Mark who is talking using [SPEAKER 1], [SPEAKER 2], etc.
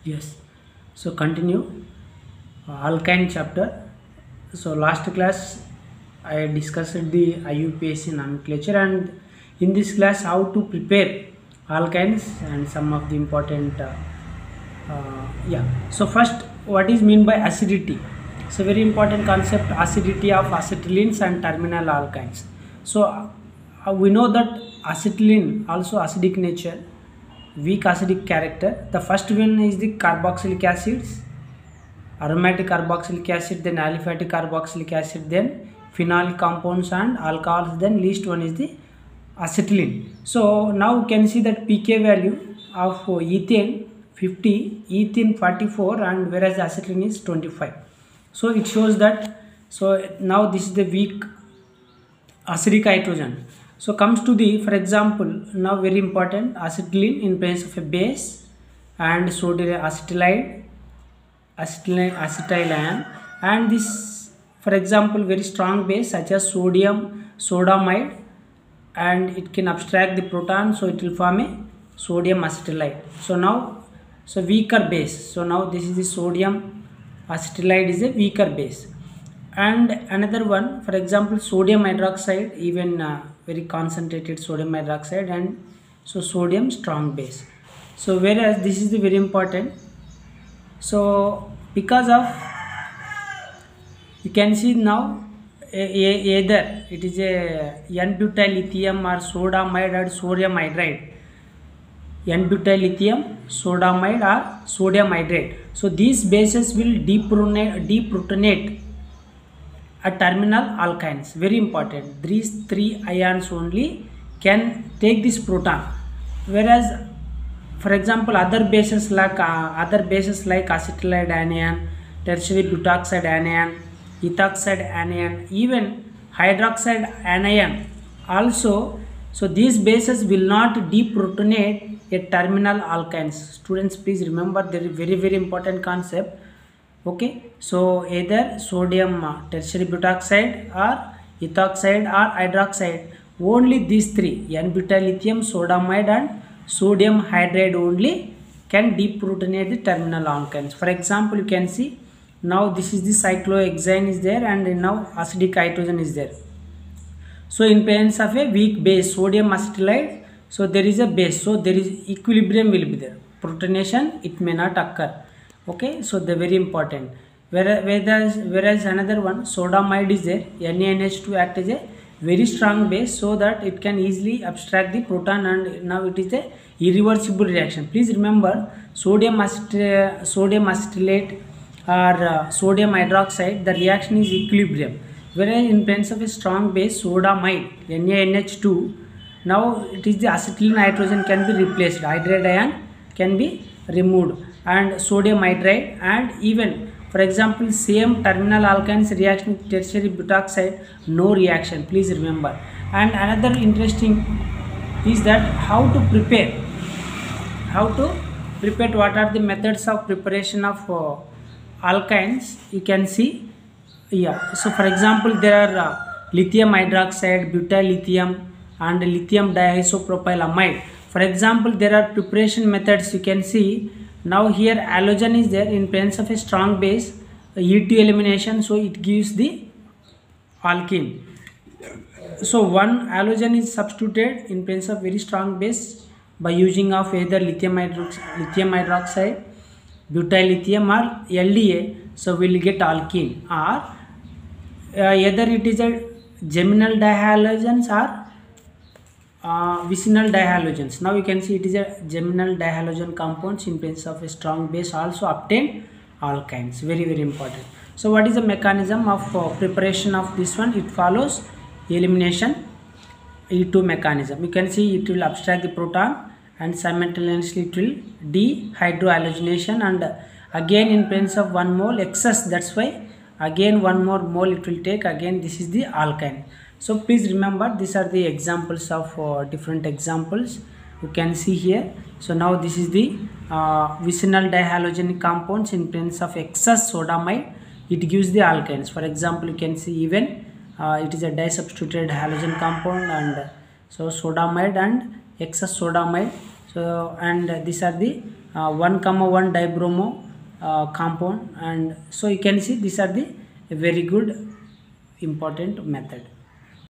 [SPEAKER 1] Yes. So continue alkyne chapter. So last class I discussed the IUPAC nomenclature, and in this class how to prepare alkynes and some of the important yeah. So first, what is mean by acidity? So very important concept, acidity of acetylenes and terminal alkynes. So we know that acetylene also acidic nature, weak acidic character. The first one is the carboxylic acids, aromatic carboxylic acid, then aliphatic carboxylic acid, then phenolic compounds and alcohols, then least one is the acetylene. So now you can see that pK value of ethane 50, ethene 44, and whereas acetylene is 25. So it shows that, so now this is the weak acidic hydrogen. So comes to the, for example, now very important, acetylene in place of a base and sodium acetylide, acetyl and this, for example, very strong base such as sodium sodamide, and it can abstract the proton, so it will form a sodium acetylide. So now, so weaker base, so now this is the sodium acetylide is a weaker base. And another one, for example, sodium hydroxide, even very concentrated sodium hydroxide, and so sodium strong base. So whereas this is the very important, so because of, you can see now either it is a n-butyl lithium or sodamide or sodium hydride, n-butyl lithium, sodamide or sodium hydride. So these bases will deprotonate at terminal alkynes. Very important, these three ions only can take this proton, whereas for example other bases like acetylide anion, tertiary butoxide anion, ethoxide anion, even hydroxide anion also, so these bases will not deprotonate a terminal alkynes. Students, please remember, there is very important concept. Okay, so either sodium tertiary butoxide or ethoxide or hydroxide, only these three, n-butyl lithium, sodamide and sodium hydride only can deprotonate the terminal alkynes. For example, you can see now this is the cyclohexane is there, and now acidic hydrogen is there. So in presence of a weak base, sodium acetylide, so there is a base, so there is equilibrium will be there, protonation it may not occur. Okay, so they very important. Whereas another one, sodamide is there, NaNH2 act as a very strong base, so that it can easily abstract the proton, and now it is a irreversible reaction. Please remember, sodium acetylate or sodium hydroxide, the reaction is equilibrium, whereas in presence of a strong base, sodamide, NaNH2, now it is the acetylene hydrogen can be replaced, hydride ion can be removed, and sodium hydride, and even for example same terminal alkynes reaction with tertiary butoxide, no reaction, please remember. And another interesting is that how to prepare, what are the methods of preparation of alkynes, you can see. Yeah, so for example there are lithium hydroxide, butyl lithium and lithium diisopropylamide. For example, there are preparation methods, you can see. Now here halogen is there in presence of a strong base, E2 elimination, so it gives the alkene. So one halogen is substituted in presence of very strong base by using of either lithium hydroxide, butyl lithium or LDA, so we will get alkene, or either it is a geminal dihalogens or vicinal dihalogens. Now you can see it is a geminal dihalogen compounds in presence of a strong base also obtain alkynes. Very important. So what is the mechanism of preparation of this one? It follows elimination E2 mechanism. You can see it will abstract the proton and simultaneously it will dehydrohalogenation, and again in presence of 1 mole excess, that's why again 1 more mole it will take, again this is the alkyne. So please remember, these are the examples of different examples you can see here. So now this is the vicinal dihalogenic compounds in presence of excess sodamide, it gives the alkynes. For example, you can see even it is a disubstituted halogen compound, and so sodamide and excess sodamide. So and these are the 1 comma 1 dibromo compound, and so you can see these are the very good important method.